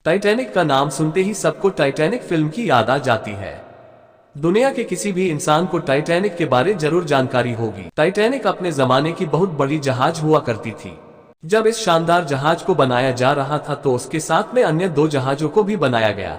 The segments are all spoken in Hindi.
टाइटैनिक का नाम सुनते ही सबको टाइटैनिक फिल्म की याद आ जाती है। दुनिया के किसी भी इंसान को टाइटैनिक के बारे जरूर जानकारी होगी। टाइटैनिक अपने जमाने की बहुत बड़ी जहाज हुआ करती थी। जब इस शानदार जहाज को बनाया जा रहा था तो उसके साथ में अन्य 2 जहाजों को भी बनाया गया,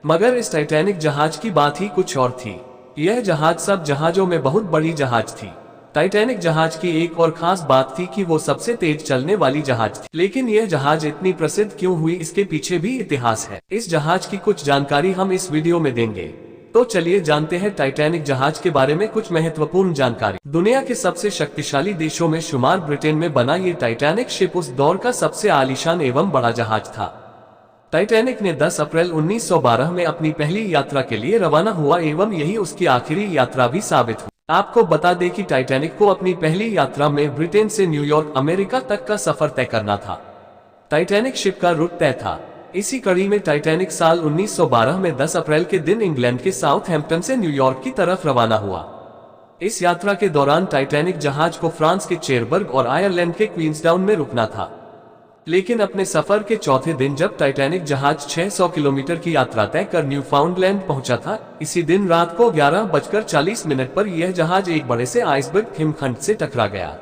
मगर इस टाइटैनिक जहाज की बात ही कुछ और थी। यह जहाज सब जहाजों में बहुत बड़ी जहाज थी। टाइटैनिक जहाज की एक और खास बात थी कि वो सबसे तेज चलने वाली जहाज थी। लेकिन यह जहाज इतनी प्रसिद्ध क्यों हुई, इसके पीछे भी इतिहास है। इस जहाज की कुछ जानकारी हम इस वीडियो में देंगे। तो चलिए जानते हैं टाइटैनिक जहाज के बारे में कुछ महत्वपूर्ण जानकारी। दुनिया के सबसे शक्तिशाली देशों में शुमार ब्रिटेन में बना ये टाइटैनिक शिप उस दौर का सबसे आलीशान एवं बड़ा जहाज था। टाइटैनिक ने 10 अप्रैल 1912 में अपनी पहली यात्रा के लिए रवाना हुआ एवं यही उसकी आखिरी यात्रा भी साबित हुई। आपको बता दें कि टाइटैनिक को अपनी पहली यात्रा में ब्रिटेन से न्यूयॉर्क अमेरिका तक का सफर तय करना था। टाइटैनिक शिप का रूट तय था। इसी कड़ी में टाइटैनिक साल 1912 में 10 अप्रैल के दिन इंग्लैंड के साउथहैम्पटन से न्यूयॉर्क की तरफ रवाना हुआ। इस यात्रा के दौरान टाइटैनिक जहाज को फ्रांस के चेरबर्ग और आयरलैंड के क्वींसडाउन में रुकना था। लेकिन अपने सफर के चौथे दिन जब टाइटैनिक जहाज 600 किलोमीटर की यात्रा तय कर न्यूफाउंडलैंड पहुंचा था, इसी दिन रात को 11:40 पर यह जहाज एक बड़े से आइसबर्ग हिमखंड से टकरा गया।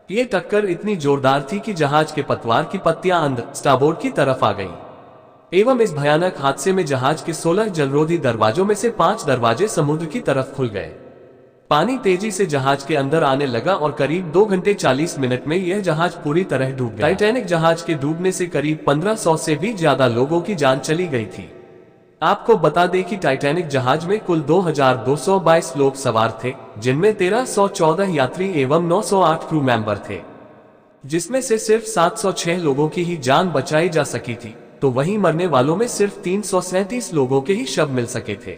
ये टक्कर इतनी जोरदार थी कि जहाज के पतवार की पत्तियां अंदर स्टारबोर्ड की तरफ आ गईं। एवं इस भयानक हादसे में जहाज के 16 जलरोधी दरवाजों में से 5 दरवाजे समुद्र की तरफ खुल गए। पानी तेजी से जहाज के अंदर आने लगा और करीब 2 घंटे 40 मिनट में यह जहाज पूरी तरह डूब गया। टाइटैनिक जहाज के डूबने से करीब 1500 से भी ज्यादा लोगों की जान चली गई थी। आपको बता दें कि टाइटैनिक जहाज में कुल 2222 लोग सवार थे, जिनमें 1314 यात्री एवं 908 क्रू मेंबर थे, जिसमें से सिर्फ 706 लोगों की ही जान बचाई जा सकी थी, तो वहीं मरने वालों में सिर्फ 337 लोगों के ही शव मिल सके थे।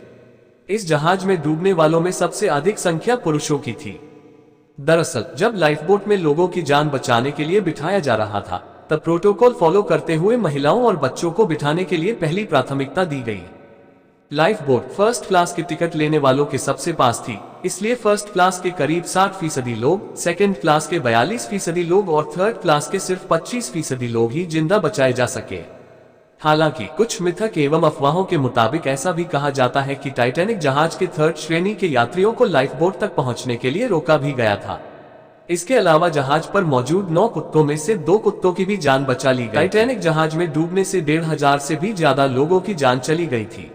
इस जहाज में डूबने वालों में सबसे अधिक संख्या पुरुषों की थी। दरअसल जब लाइफ बोट में लोगों की जान बचाने के लिए बिठाया जा रहा था, तब प्रोटोकॉल फॉलो करते हुए महिलाओं और बच्चों को बिठाने के लिए पहली प्राथमिकता दी गई। लाइफ बोट फर्स्ट क्लास की टिकट लेने वालों के सबसे पास थी, इसलिए फर्स्ट क्लास के करीब 60% लोग, सेकेंड क्लास के 42% लोग और थर्ड क्लास के सिर्फ 25% लोग ही जिंदा बचाए जा सके। हालांकि कुछ मिथक एवं अफवाहों के मुताबिक ऐसा भी कहा जाता है कि टाइटैनिक जहाज के 3rd श्रेणी के यात्रियों को लाइफ बोट तक पहुंचने के लिए रोका भी गया था। इसके अलावा जहाज पर मौजूद 9 कुत्तों में से 2 कुत्तों की भी जान बचा ली गई। टाइटैनिक जहाज में डूबने से 1500 से भी ज्यादा लोगों की जान चली गई थी।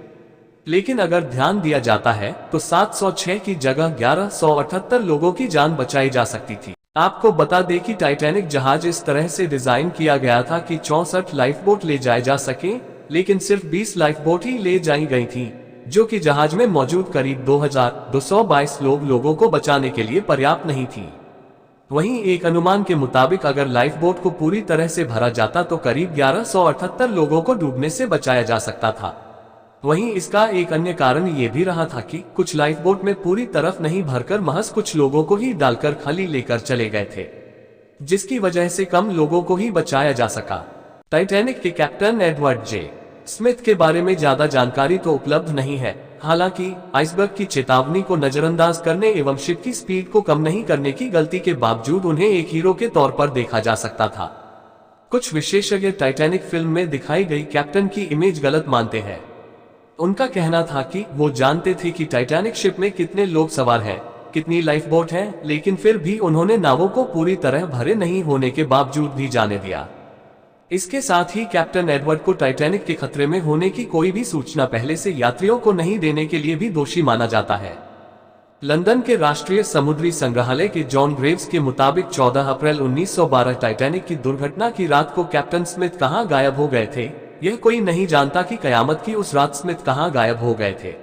लेकिन अगर ध्यान दिया जाता है तो 706 की जगह 1178 लोगों की जान बचाई जा सकती थी। आपको बता दें कि टाइटैनिक जहाज इस तरह से डिजाइन किया गया था कि 64 लाइफ बोट ले जाए जा सके, लेकिन सिर्फ 20 लाइफ बोट ही ले जाई गई थी, जो कि जहाज में मौजूद करीब 2222 लोगों को बचाने के लिए पर्याप्त नहीं थी। वहीं एक अनुमान के मुताबिक अगर लाइफ बोट को पूरी तरह से भरा जाता तो करीब 1178 लोगों को डूबने से बचाया जा सकता था। वहीं इसका एक अन्य कारण ये भी रहा था कि कुछ लाइफ बोट में पूरी तरफ नहीं भरकर महज कुछ लोगों को ही डालकर खाली लेकर चले गए थे, जिसकी वजह से कम लोगों को ही बचाया जा सका। टाइटैनिक के कैप्टन एडवर्ड जे स्मिथ के बारे में ज्यादा जानकारी तो उपलब्ध नहीं है। हालांकि आइसबर्ग की चेतावनी को नजरअंदाज करने एवं शिप की स्पीड को कम नहीं करने की गलती के बावजूद उन्हें एक हीरो के तौर पर देखा जा सकता था। कुछ विशेषज्ञ टाइटैनिक फिल्म में दिखाई गई कैप्टन की इमेज गलत मानते हैं। उनका कहना था कि वो जानते थे कि टाइटैनिक शिप में कितने लोग सवार हैं, कितनी लाइफ बोट हैं, लेकिन फिर भी उन्होंने नावों को पूरी तरह भरे नहीं होने के बावजूद भी जाने दिया। इसके साथ ही कैप्टन एडवर्ड को टाइटैनिक के खतरे में होने की कोई भी सूचना पहले से यात्रियों को नहीं देने के लिए भी दोषी माना जाता है। लंदन के राष्ट्रीय समुद्री संग्रहालय के जॉन ग्रेव्स के मुताबिक 14 अप्रैल 1912 टाइटैनिक की दुर्घटना की रात को कैप्टन स्मिथ कहां गायब हो गए थे, यह कोई नहीं जानता कि कयामत की उस रात स्मिथ कहां गायब हो गए थे।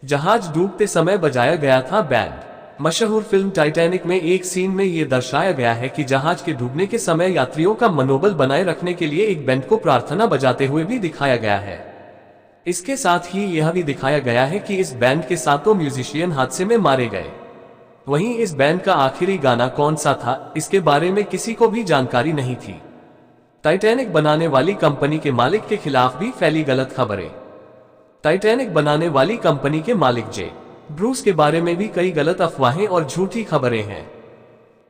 जहाज डूबते समय बजाया गया था बैंड। मशहूर फिल्म टाइटैनिक में एक सीन में यह दर्शाया गया है कि जहाज के डूबने के समय यात्रियों का मनोबल बनाए रखने के लिए एक बैंड को प्रार्थना बजाते हुए भी दिखाया गया है। इसके साथ ही यह भी दिखाया गया है कि इस बैंड के 7 म्यूजिशियन हादसे में मारे गए। वहीं इस बैंड का आखिरी गाना कौन सा था, इसके बारे में किसी को भी जानकारी नहीं थी। टाइटैनिक बनाने वाली कंपनी के मालिक के खिलाफ भी फैली गलत खबरें। टाइटैनिक बनाने वाली कंपनी के मालिक जे ब्रूस के बारे में भी कई गलत अफवाहें और झूठी खबरें हैं।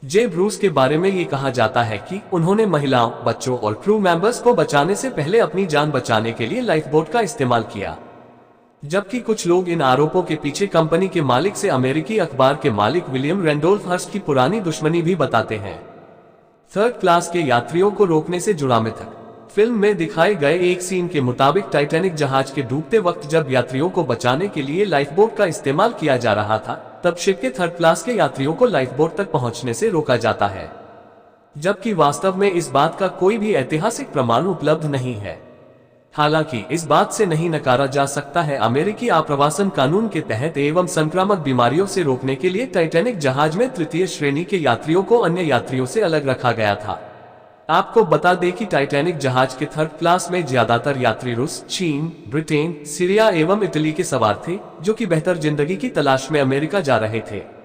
जे ब्रूस के बारे में ये कहा जाता है कि उन्होंने महिलाओं, बच्चों और क्रू मेंबर्स को बचाने से पहले अपनी जान बचाने के लिए लाइफ बोट का इस्तेमाल किया। जबकि कुछ लोग इन आरोपों के पीछे कंपनी के मालिक से अमेरिकी अखबार के मालिक विलियम रैंडोल्फ हर्स्ट की पुरानी दुश्मनी भी बताते हैं। थर्ड क्लास के यात्रियों को रोकने से जुड़ा मिथक। फिल्म में दिखाए गए एक सीन के मुताबिक टाइटैनिक जहाज के डूबते वक्त जब यात्रियों को बचाने के लिए लाइफ बोट का इस्तेमाल किया जा रहा था, तब शिप के थर्ड क्लास के यात्रियों को लाइफ बोट तक पहुंचने से रोका जाता है, जबकि वास्तव में इस बात का कोई भी ऐतिहासिक प्रमाण उपलब्ध नहीं है। हालांकि इस बात से नहीं नकारा जा सकता है अमेरिकी आप्रवासन कानून के तहत एवं संक्रामक बीमारियों से रोकने के लिए टाइटैनिक जहाज में तृतीय श्रेणी के यात्रियों को अन्य यात्रियों से अलग रखा गया था। आपको बता दें कि टाइटैनिक जहाज के थर्ड क्लास में ज्यादातर यात्री रूस, चीन, ब्रिटेन, सीरिया एवं इटली के सवार थे, जो कि बेहतर जिंदगी की तलाश में अमेरिका जा रहे थे।